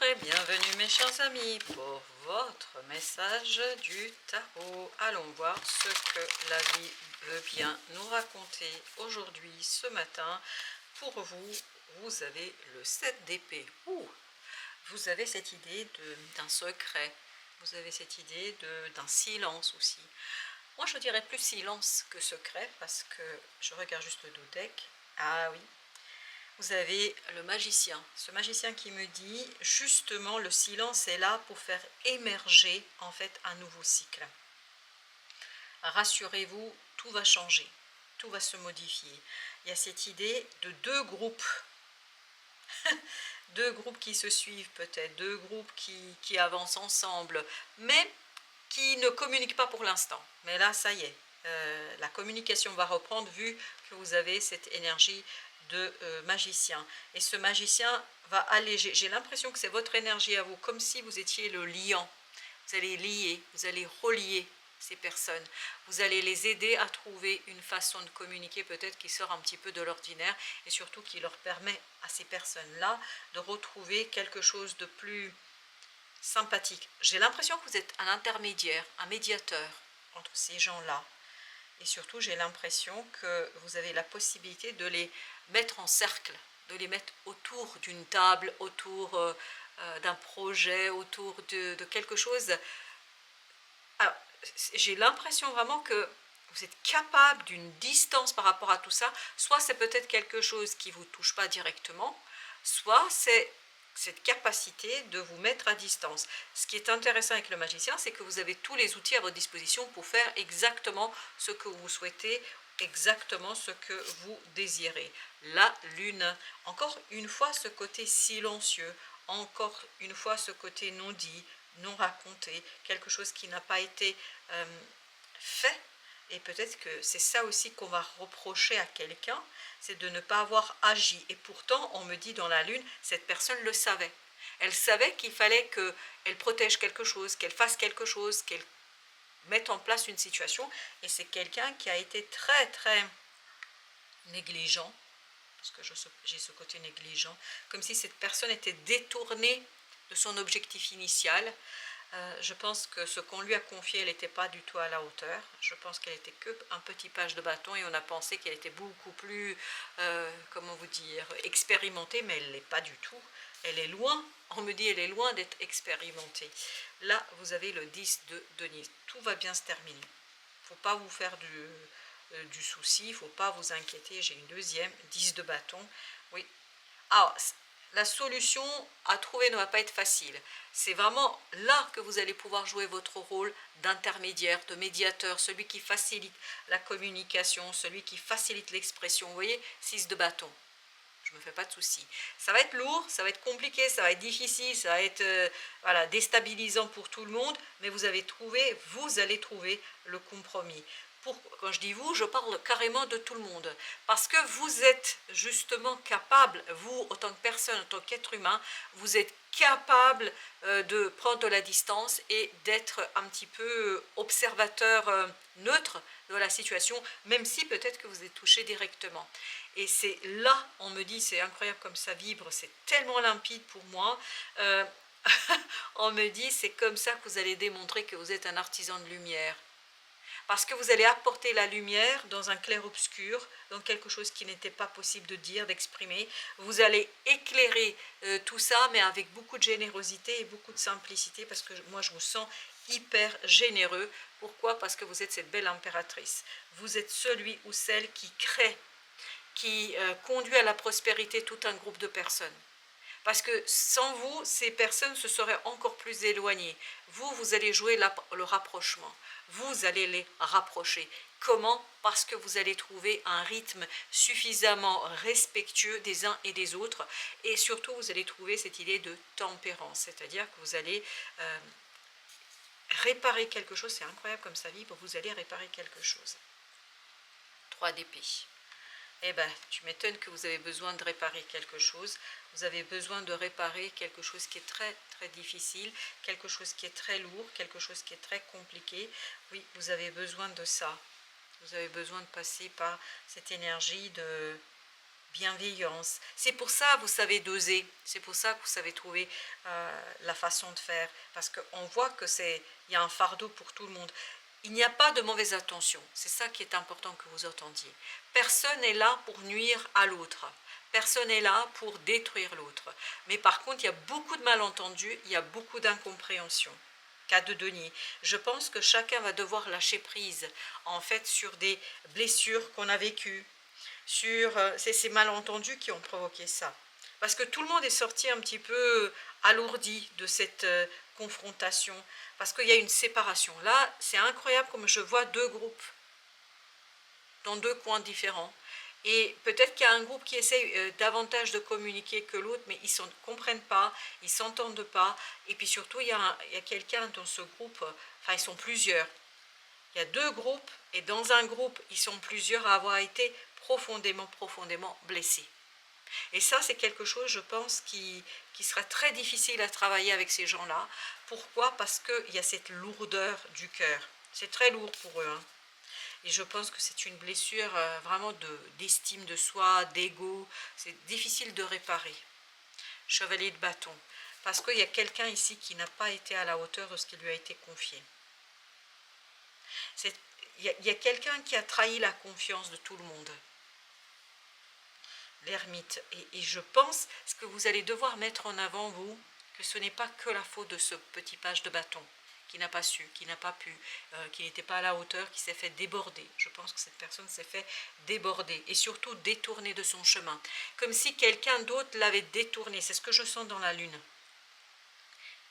et bienvenue mes chers amis pour votre message du tarot. Allons voir ce que la vie veut bien nous raconter aujourd'hui, ce matin. Pour vous, vous avez le 7 d'épée. Vous avez cette idée d'un secret, vous avez cette idée d'un silence aussi. Moi je dirais plus silence que secret parce que je regarde juste le dos deck. Ah oui. Vous avez le magicien, ce magicien qui me dit justement le silence est là pour faire émerger en fait un nouveau cycle. Rassurez-vous, tout va changer, tout va se modifier. Il y a cette idée de deux groupes, deux groupes qui se suivent peut-être, deux groupes qui avancent ensemble, mais qui ne communiquent pas pour l'instant. Mais là, ça y est, la communication va reprendre vu que vous avez cette énergie de magicien. Et ce magicien va alléger. J'ai l'impression que c'est votre énergie à vous, comme si vous étiez le liant. Vous allez lier, vous allez relier ces personnes. Vous allez les aider à trouver une façon de communiquer peut-être qui sort un petit peu de l'ordinaire et surtout qui leur permet à ces personnes-là de retrouver quelque chose de plus sympathique. J'ai l'impression que vous êtes un intermédiaire, un médiateur entre ces gens-là. Et surtout, j'ai l'impression que vous avez la possibilité de les mettre en cercle, de les mettre autour d'une table, autour d'un projet, autour de quelque chose. Alors, j'ai l'impression vraiment que vous êtes capable d'une distance par rapport à tout ça. Soit c'est peut-être quelque chose qui ne vous touche pas directement, soit c'est cette capacité de vous mettre à distance. Ce qui est intéressant avec le magicien, c'est que vous avez tous les outils à votre disposition pour faire exactement ce que vous souhaitez, exactement ce que vous désirez. La lune, encore une fois ce côté silencieux, encore une fois ce côté non dit, non raconté, quelque chose qui n'a pas été fait. Et peut-être que c'est ça aussi qu'on va reprocher à quelqu'un, c'est de ne pas avoir agi. Et pourtant, on me dit dans la lune, cette personne le savait. Elle savait qu'il fallait qu'elle protège quelque chose, qu'elle fasse quelque chose, qu'elle mette en place une situation. Et c'est quelqu'un qui a été très, très négligent, parce que j'ai ce côté négligent, comme si cette personne était détournée de son objectif initial. Je pense que ce qu'on lui a confié, elle n'était pas du tout à la hauteur. Je pense qu'elle était qu'un petit page de bâton et on a pensé qu'elle était beaucoup plus, comment vous dire, expérimentée, mais elle ne l'est pas du tout. Elle est loin, on me dit, elle est loin d'être expérimentée. Là, vous avez le 10 de Denise. Tout va bien se terminer. Il ne faut pas vous faire du souci, il ne faut pas vous inquiéter. J'ai une deuxième, 10 de bâton. Oui. Alors, la solution à trouver ne va pas être facile. C'est vraiment là que vous allez pouvoir jouer votre rôle d'intermédiaire, de médiateur, celui qui facilite la communication, celui qui facilite l'expression. Vous voyez, 6 de bâton. Je ne me fais pas de soucis. Ça va être lourd, ça va être compliqué, ça va être difficile, ça va être voilà, déstabilisant pour tout le monde, mais vous allez trouver le compromis. Quand je dis vous, je parle carrément de tout le monde. Parce que vous êtes justement capable, vous, en tant que personne, en tant qu'être humain, vous êtes capable de prendre de la distance et d'être un petit peu observateur neutre de la situation, même si peut-être que vous êtes touché directement. Et c'est là, on me dit, c'est incroyable comme ça vibre, c'est tellement limpide pour moi. On me dit, c'est comme ça que vous allez démontrer que vous êtes un artisan de lumière. Parce que vous allez apporter la lumière dans un clair-obscur, dans quelque chose qui n'était pas possible de dire, d'exprimer. Vous allez éclairer tout ça, mais avec beaucoup de générosité et beaucoup de simplicité, parce que moi je vous sens hyper généreux. Pourquoi? Parce que vous êtes cette belle impératrice. Vous êtes celui ou celle qui crée, qui conduit à la prospérité tout un groupe de personnes. Parce que sans vous, ces personnes se seraient encore plus éloignées. Vous, vous allez jouer le rapprochement. Vous allez les rapprocher. Comment? Parce que vous allez trouver un rythme suffisamment respectueux des uns et des autres. Et surtout, vous allez trouver cette idée de tempérance. C'est-à-dire que vous allez réparer quelque chose. C'est incroyable comme ça vibre. Vous allez réparer quelque chose. 3 d'épée. Eh bien, tu m'étonnes que vous avez besoin de réparer quelque chose. Vous avez besoin de réparer quelque chose qui est très, très difficile, quelque chose qui est très lourd, quelque chose qui est très compliqué. Oui, vous avez besoin de ça. Vous avez besoin de passer par cette énergie bienveillance. C'est pour ça que vous savez doser, c'est pour ça que vous savez trouver la façon de faire, parce qu'on voit que il y a un fardeau pour tout le monde. Il n'y a pas de mauvaise intention, c'est ça qui est important que vous entendiez. Personne n'est là pour nuire à l'autre, personne n'est là pour détruire l'autre. Mais par contre, il y a beaucoup de malentendus, il y a beaucoup d'incompréhension. Cas de denier. Je pense que chacun va devoir lâcher prise, en fait, sur des blessures qu'on a vécues, sur ces malentendus qui ont provoqué ça. Parce que tout le monde est sorti un petit peu alourdi de cette confrontation, parce qu'il y a une séparation. Là, c'est incroyable comme je vois deux groupes dans deux coins différents. Et peut-être qu'il y a un groupe qui essaye davantage de communiquer que l'autre, mais ils ne comprennent pas, ils ne s'entendent pas. Et puis surtout, il y a quelqu'un dans ce groupe, enfin ils sont plusieurs. Il y a deux groupes, et dans un groupe, ils sont plusieurs à avoir été profondément, profondément blessés. Et ça, c'est quelque chose, je pense, qui sera très difficile à travailler avec ces gens-là. Pourquoi? Parce qu'il y a cette lourdeur du cœur. C'est très lourd pour eux, hein. Et je pense que c'est une blessure vraiment d'estime de soi, d'ego. C'est difficile de réparer. Chevalier de bâton. Parce qu'il y a quelqu'un ici qui n'a pas été à la hauteur de ce qui lui a été confié. Il y a quelqu'un qui a trahi la confiance de tout le monde. L'ermite. Et je pense, ce que vous allez devoir mettre en avant, vous, que ce n'est pas que la faute de ce petit page de bâton, qui n'a pas su, qui n'a pas pu, qui n'était pas à la hauteur, qui s'est fait déborder. Je pense que cette personne s'est fait déborder et surtout détourner de son chemin. Comme si quelqu'un d'autre l'avait détourné. C'est ce que je sens dans la lune.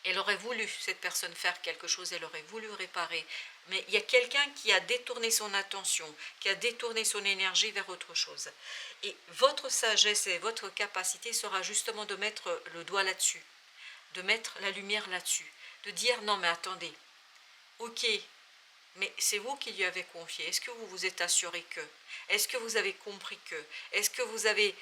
Elle aurait voulu, cette personne, faire quelque chose, elle aurait voulu réparer. Mais il y a quelqu'un qui a détourné son attention, qui a détourné son énergie vers autre chose. Et votre sagesse et votre capacité sera justement de mettre le doigt là-dessus, de mettre la lumière là-dessus, de dire non mais attendez, ok, mais c'est vous qui lui avez confié, est-ce que vous vous êtes assuré que, est-ce que vous avez compris que, est-ce que vous avez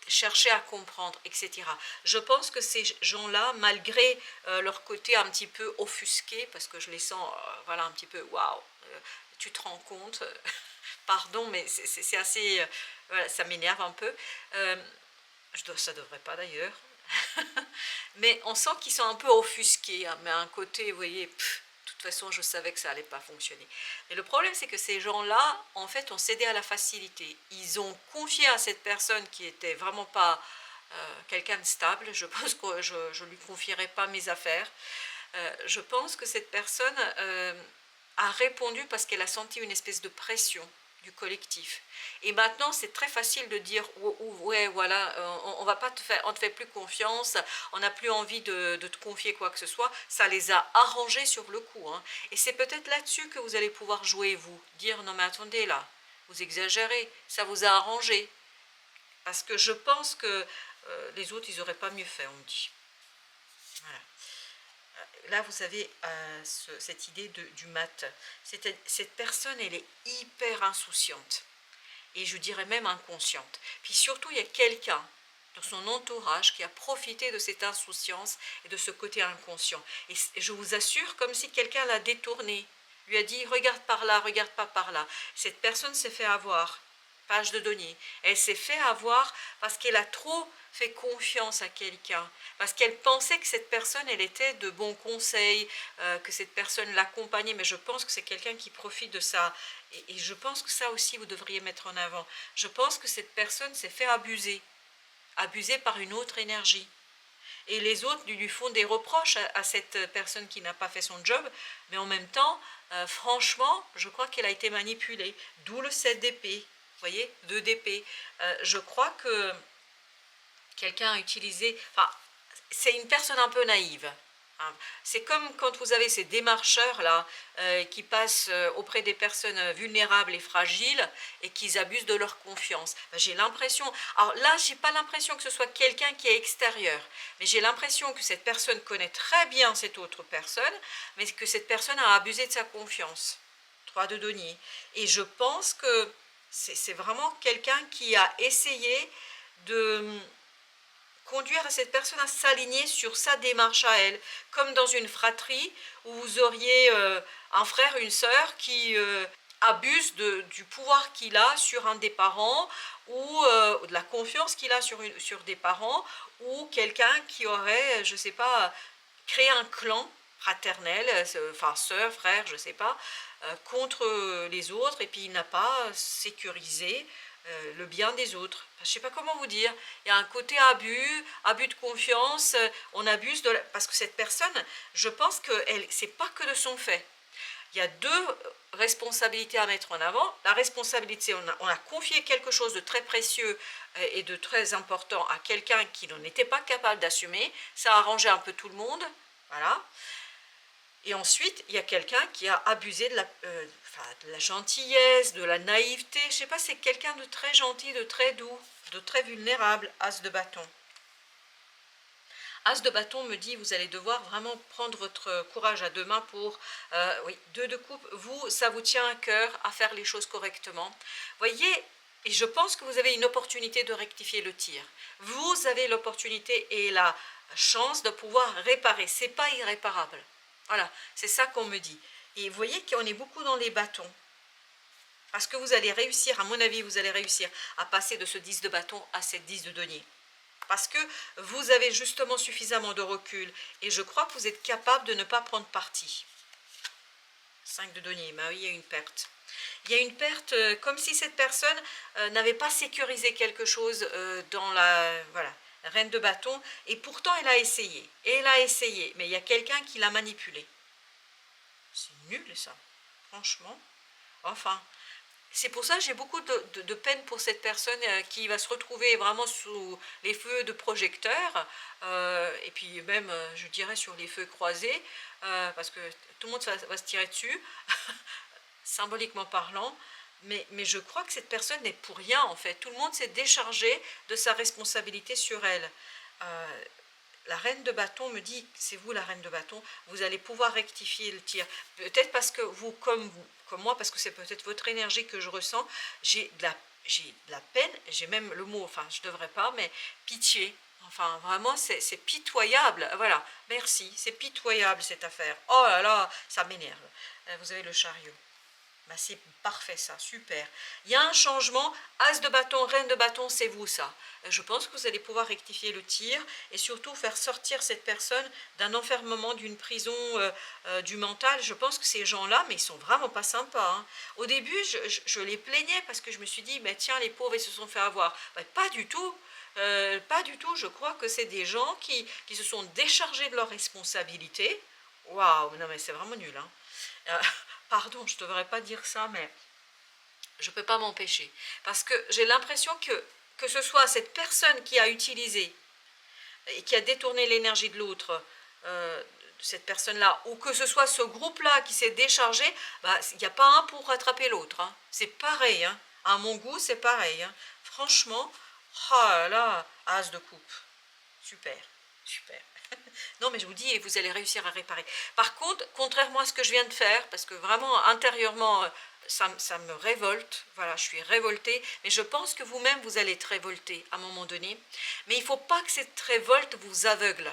cherché à comprendre, etc. Je pense que ces gens-là, malgré leur côté un petit peu offusqué, parce que je les sens, voilà, un petit peu, waouh, tu te rends compte, pardon, mais c'est assez, voilà, ça m'énerve un peu, ça ne devrait pas d'ailleurs, mais on sent qu'ils sont un peu offusqués, hein, mais à un côté, vous voyez, de toute façon, je savais que ça n'allait pas fonctionner. Mais le problème, c'est que ces gens-là, en fait, ont cédé à la facilité. Ils ont confié à cette personne qui n'était vraiment pas quelqu'un de stable. Je pense que je ne lui confierai pas mes affaires. Je pense que cette personne a répondu parce qu'elle a senti une espèce de pression du collectif. Et maintenant, c'est très facile de dire ouais, voilà, on va pas te faire, on te fait plus confiance, on n'a plus envie de te confier quoi que ce soit. Ça les a arrangés sur le coup, hein. Et c'est peut-être là-dessus que vous allez pouvoir jouer, vous, dire non mais attendez là, vous exagérez, ça vous a arrangé. Parce que je pense que les autres, ils n'auraient pas mieux fait, on me dit. Voilà. Là, vous avez cette idée du mat. Cette personne, elle est hyper insouciante. Et je dirais même inconsciente. Puis surtout, il y a quelqu'un dans son entourage qui a profité de cette insouciance et de ce côté inconscient. Et je vous assure, comme si quelqu'un l'a détourné, lui a dit « regarde par là, regarde pas par là ». Cette personne s'est fait avoir, page de données. Elle s'est fait avoir parce qu'elle a trop fait confiance à quelqu'un, parce qu'elle pensait que cette personne, elle était de bons conseils, que cette personne l'accompagnait, mais je pense que c'est quelqu'un qui profite de ça. Et je pense que ça aussi, vous devriez mettre en avant. Je pense que cette personne s'est fait abuser par une autre énergie. Et les autres lui font des reproches à cette personne qui n'a pas fait son job, mais en même temps, franchement, je crois qu'elle a été manipulée. D'où le 7 d'épée, vous voyez, 2 d'épée. Je crois que quelqu'un a utilisé... Enfin, c'est une personne un peu naïve. Hein. C'est comme quand vous avez ces démarcheurs-là qui passent auprès des personnes vulnérables et fragiles et qui abusent de leur confiance. Ben, j'ai l'impression... Alors là, je n'ai pas l'impression que ce soit quelqu'un qui est extérieur, mais j'ai l'impression que cette personne connaît très bien cette autre personne, mais que cette personne a abusé de sa confiance. 3 de denier. Et je pense que c'est vraiment quelqu'un qui a essayé de conduire cette personne à s'aligner sur sa démarche à elle, comme dans une fratrie où vous auriez un frère, une sœur qui abuse du pouvoir qu'il a sur un des parents ou de la confiance qu'il a sur des parents, ou quelqu'un qui aurait, je ne sais pas, créé un clan fraternel, enfin sœur, frère, je ne sais pas, contre les autres, et puis il n'a pas sécurisé le bien des autres. Enfin, je ne sais pas comment vous dire, il y a un côté abus de confiance, on abuse parce que cette personne, je pense que c'est pas que de son fait. Il y a deux responsabilités à mettre en avant. La responsabilité, on a confié quelque chose de très précieux et de très important à quelqu'un qui n'en était pas capable d'assumer. Ça a arrangé un peu tout le monde, voilà. Et ensuite, il y a quelqu'un qui a abusé de la gentillesse, de la naïveté. Je ne sais pas, c'est quelqu'un de très gentil, de très doux, de très vulnérable, as de bâton. As de bâton me dit, vous allez devoir vraiment prendre votre courage à deux mains pour, oui, 2 de coupe, vous, ça vous tient à cœur à faire les choses correctement. Voyez, et je pense que vous avez une opportunité de rectifier le tir. Vous avez l'opportunité et la chance de pouvoir réparer, c'est pas irréparable. Voilà, c'est ça qu'on me dit. Et vous voyez qu'on est beaucoup dans les bâtons. Parce que vous allez réussir, à mon avis, vous allez réussir à passer de ce 10 de bâton à cette 10 de denier. Parce que vous avez justement suffisamment de recul. Et je crois que vous êtes capable de ne pas prendre parti. 5 de denier, mais oui, il y a une perte. Il y a une perte, comme si cette personne n'avait pas sécurisé quelque chose dans la... Voilà, reine de bâton. Et pourtant, elle a essayé. Et elle a essayé. Mais il y a quelqu'un qui l'a manipulée. C'est nul, ça. Franchement. Enfin... C'est pour ça que j'ai beaucoup de peine pour cette personne qui va se retrouver vraiment sous les feux de projecteurs, et puis même, je dirais, sur les feux croisés, parce que tout le monde va se tirer dessus, symboliquement parlant, mais je crois que cette personne n'est pour rien, en fait. Tout le monde s'est déchargé de sa responsabilité sur elle. La reine de bâton me dit, c'est vous la reine de bâton, vous allez pouvoir rectifier le tir. Peut-être parce que vous, comme moi, parce que c'est peut-être votre énergie que je ressens, j'ai de la peine, j'ai même le mot, enfin je ne devrais pas, mais pitié. Enfin vraiment c'est pitoyable, voilà, merci, c'est pitoyable cette affaire. Oh là là, ça m'énerve. Vous avez le chariot. Bah, c'est parfait ça, super. Il y a un changement, as de bâton, reine de bâton, c'est vous ça. Je pense que vous allez pouvoir rectifier le tir et surtout faire sortir cette personne d'un enfermement, d'une prison du mental. Je pense que ces gens-là, mais ils sont vraiment pas sympas. Hein. Au début, je les plaignais parce que je me suis dit, mais tiens, les pauvres, ils se sont fait avoir. Bah, pas du tout. Pas du tout, je crois que c'est des gens qui se sont déchargés de leurs responsabilités. Waouh, non mais c'est vraiment nul. Hein. Pardon, je ne devrais pas dire ça, mais je ne peux pas m'empêcher. Parce que j'ai l'impression que ce soit cette personne qui a utilisé et qui a détourné l'énergie de l'autre, cette personne-là, ou que ce soit ce groupe-là qui s'est déchargé, bah, il n'y a pas un pour rattraper l'autre. Hein. C'est pareil. Hein. À mon goût, c'est pareil. Hein. Franchement, oh là là, as de coupe. Super, super. Non, mais je vous dis, et vous allez réussir à réparer. Par contre, contrairement à ce que je viens de faire, parce que vraiment, intérieurement, ça me révolte, voilà, je suis révoltée, mais je pense que vous-même, vous allez être révolté à un moment donné. Mais il ne faut pas que cette révolte vous aveugle.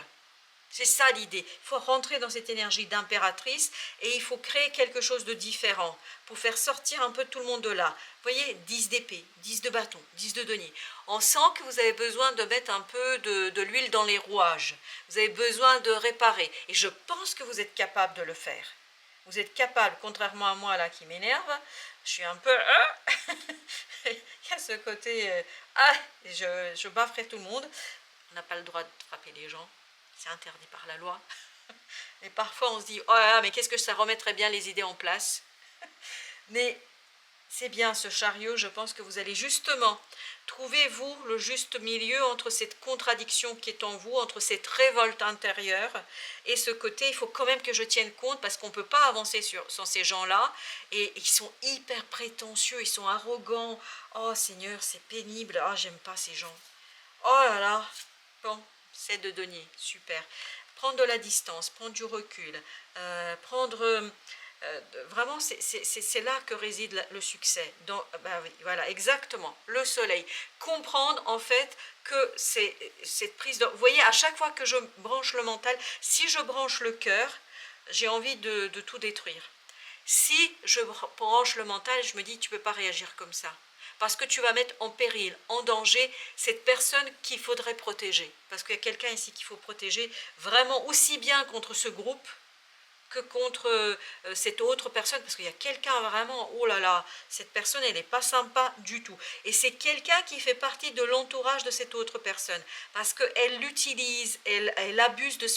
C'est ça l'idée. Il faut rentrer dans cette énergie d'impératrice et il faut créer quelque chose de différent pour faire sortir un peu tout le monde de là. Vous voyez, 10 d'épée, 10 de bâton, 10 de denier. On sent que vous avez besoin de mettre un peu de l'huile dans les rouages. Vous avez besoin de réparer. Et je pense que vous êtes capable de le faire. Vous êtes capable, contrairement à moi là qui m'énerve. Je suis un peu... il y a ce côté... je bafferai tout le monde. On n'a pas le droit de frapper les gens. C'est interdit par la loi. Et parfois on se dit, oh là là, mais qu'est-ce que ça remettrait bien les idées en place. Mais c'est bien ce chariot, je pense que vous allez justement trouver, vous, le juste milieu entre cette contradiction qui est en vous, entre cette révolte intérieure et ce côté, il faut quand même que je tienne compte parce qu'on ne peut pas avancer sur ces gens-là et ils sont hyper prétentieux, ils sont arrogants. Oh Seigneur, c'est pénible, oh j'aime pas ces gens. Oh là là, bon. C'est de denier, super. Prendre de la distance, prendre du recul, vraiment, c'est là que réside le succès. Oui, voilà, exactement, le soleil. Comprendre en fait que c'est cette prise de... Vous voyez, à chaque fois que je branche le mental, si je branche le cœur, j'ai envie de tout détruire. Si je branche le mental, je me dis, tu ne peux pas réagir comme ça. Parce que tu vas mettre en péril, en danger, cette personne qu'il faudrait protéger. Parce qu'il y a quelqu'un ici qu'il faut protéger vraiment aussi bien contre ce groupe que contre cette autre personne, parce qu'il y a quelqu'un vraiment, oh là là, cette personne, elle n'est pas sympa du tout. Et c'est quelqu'un qui fait partie de l'entourage de cette autre personne, parce qu'elle l'utilise, elle abuse de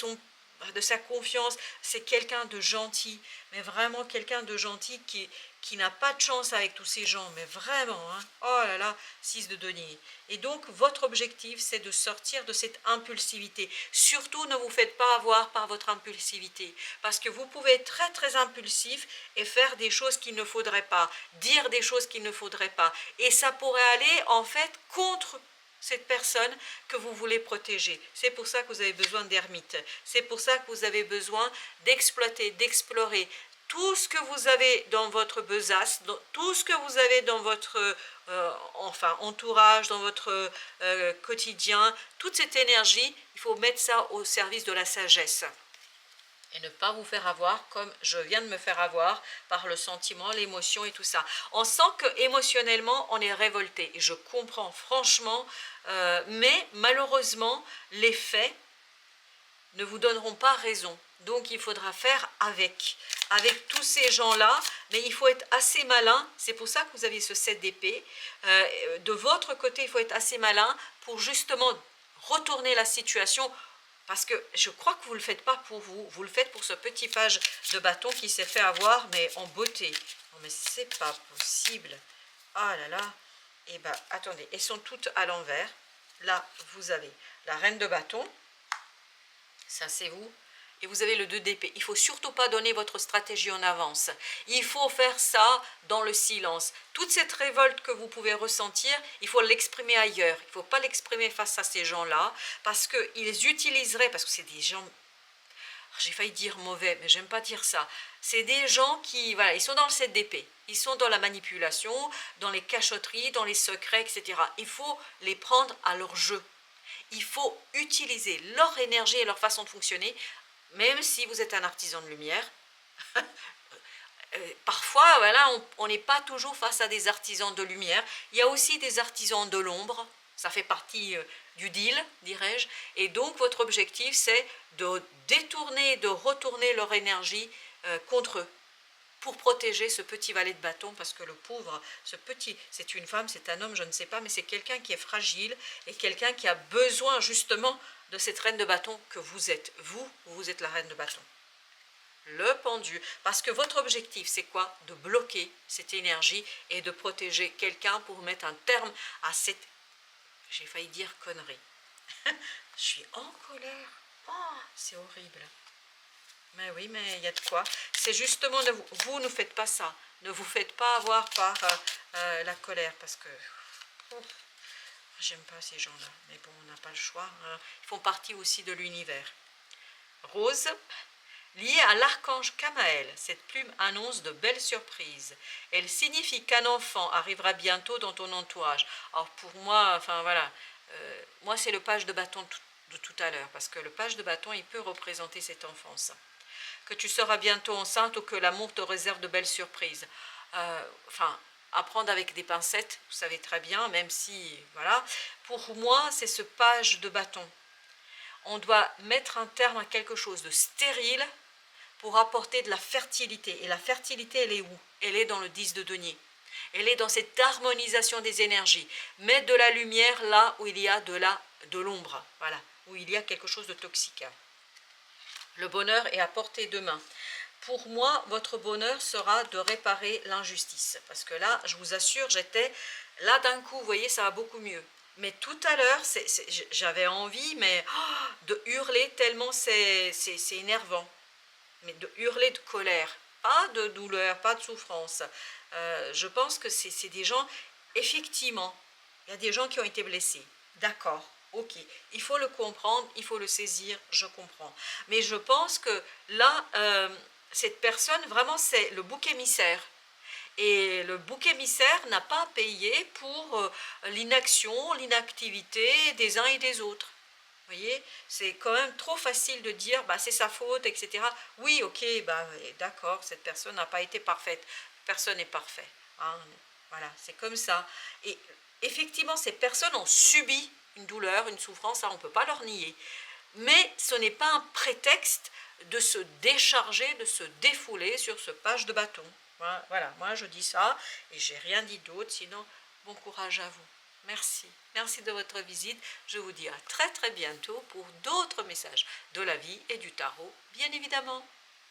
sa confiance. C'est quelqu'un de gentil, mais vraiment quelqu'un de gentil qui n'a pas de chance avec tous ces gens, mais vraiment, hein. Oh là là, 6 de denier. Et donc, votre objectif, c'est de sortir de cette impulsivité. Surtout, ne vous faites pas avoir par votre impulsivité, parce que vous pouvez être très très impulsif et faire des choses qu'il ne faudrait pas, dire des choses qu'il ne faudrait pas. Et ça pourrait aller, en fait, contre cette personne que vous voulez protéger. C'est pour ça que vous avez besoin d'ermites. C'est pour ça que vous avez besoin d'exploiter, d'explorer tout ce que vous avez dans votre besace, tout ce que vous avez dans votre entourage, dans votre quotidien, toute cette énergie, il faut mettre ça au service de la sagesse. Et ne pas vous faire avoir comme je viens de me faire avoir par le sentiment, l'émotion et tout ça. On sent que émotionnellement on est révolté. Et je comprends franchement, mais malheureusement, les faits ne vous donneront pas raison. Donc il faudra faire avec tous ces gens-là, mais il faut être assez malin. C'est pour ça que vous avez ce 7 d'épée. De votre côté, il faut être assez malin pour justement retourner la situation, parce que je crois que vous ne le faites pas pour vous, vous le faites pour ce petit page de bâton qui s'est fait avoir, mais en beauté. Non mais c'est pas possible. Ah là là. Eh bien, attendez, elles sont toutes à l'envers. Là, vous avez la reine de bâton. Ça, c'est vous. Et vous avez le 2 d'épée. Il ne faut surtout pas donner votre stratégie en avance. Il faut faire ça dans le silence. Toute cette révolte que vous pouvez ressentir, il faut l'exprimer ailleurs. Il ne faut pas l'exprimer face à ces gens-là, parce qu'ils utiliseraient, parce que c'est des gens, j'ai failli dire mauvais, mais j'aime pas dire ça. C'est des gens qui, voilà, ils sont dans le 7 d'épée. Ils sont dans la manipulation, dans les cachotteries, dans les secrets, etc. Il faut les prendre à leur jeu. Il faut utiliser leur énergie et leur façon de fonctionner, même si vous êtes un artisan de lumière. Parfois, voilà, on n'est pas toujours face à des artisans de lumière. Il y a aussi des artisans de l'ombre. Ça fait partie du deal, dirais-je. Et donc, votre objectif, c'est de détourner, de retourner leur énergie contre eux, pour protéger ce petit valet de bâton, parce que le pauvre, ce petit, c'est une femme, c'est un homme, je ne sais pas, mais c'est quelqu'un qui est fragile et quelqu'un qui a besoin justement de cette reine de bâton que vous êtes. Vous êtes la reine de bâton. Le pendu, parce que votre objectif, c'est quoi? De bloquer cette énergie et de protéger quelqu'un pour mettre un terme à cette, j'ai failli dire connerie. Je suis en colère. Oh, c'est horrible. Mais oui, mais il y a de quoi. C'est justement, vous ne faites pas ça. Ne vous faites pas avoir par la colère, parce que j'aime pas ces gens-là. Mais bon, on n'a pas le choix, hein. Ils font partie aussi de l'univers. Rose, liée à l'archange Kamaël, cette plume annonce de belles surprises. Elle signifie qu'un enfant arrivera bientôt dans ton entourage. Alors pour moi, enfin voilà, moi c'est le page de bâton de tout à l'heure, parce que le page de bâton, il peut représenter cette enfance. Que tu seras bientôt enceinte ou que l'amour te réserve de belles surprises. Enfin, apprendre avec des pincettes, vous savez très bien, même si, voilà. Pour moi, c'est ce page de bâton. On doit mettre un terme à quelque chose de stérile pour apporter de la fertilité. Et la fertilité, elle est où? Elle est dans le 10 de denier. Elle est dans cette harmonisation des énergies. Mettre de la lumière là où il y a de l'ombre, voilà, où il y a quelque chose de toxique. Le bonheur est à portée de main. Pour moi, votre bonheur sera de réparer l'injustice. Parce que là, je vous assure, j'étais là d'un coup, vous voyez, ça va beaucoup mieux. Mais tout à l'heure, j'avais envie, mais de hurler tellement c'est énervant. Mais de hurler de colère, pas de douleur, pas de souffrance. Je pense que c'est des gens, effectivement, il y a des gens qui ont été blessés. D'accord. Ok, il faut le comprendre, il faut le saisir, je comprends. Mais je pense que là, cette personne, vraiment, c'est le bouc émissaire. Et le bouc émissaire n'a pas payé pour l'inaction, l'inactivité des uns et des autres. Vous voyez, c'est quand même trop facile de dire bah, c'est sa faute, etc. Oui, ok, bah, d'accord, cette personne n'a pas été parfaite. Personne n'est parfait. Hein. Voilà, c'est comme ça. Et effectivement, ces personnes ont subi une douleur, une souffrance, ça on ne peut pas leur nier. Mais ce n'est pas un prétexte de se décharger, de se défouler sur ce page de bâton. Voilà, moi je dis ça et j'ai rien dit d'autre, sinon bon courage à vous. Merci. Merci de votre visite. Je vous dis à très très bientôt pour d'autres messages de la vie et du tarot, bien évidemment.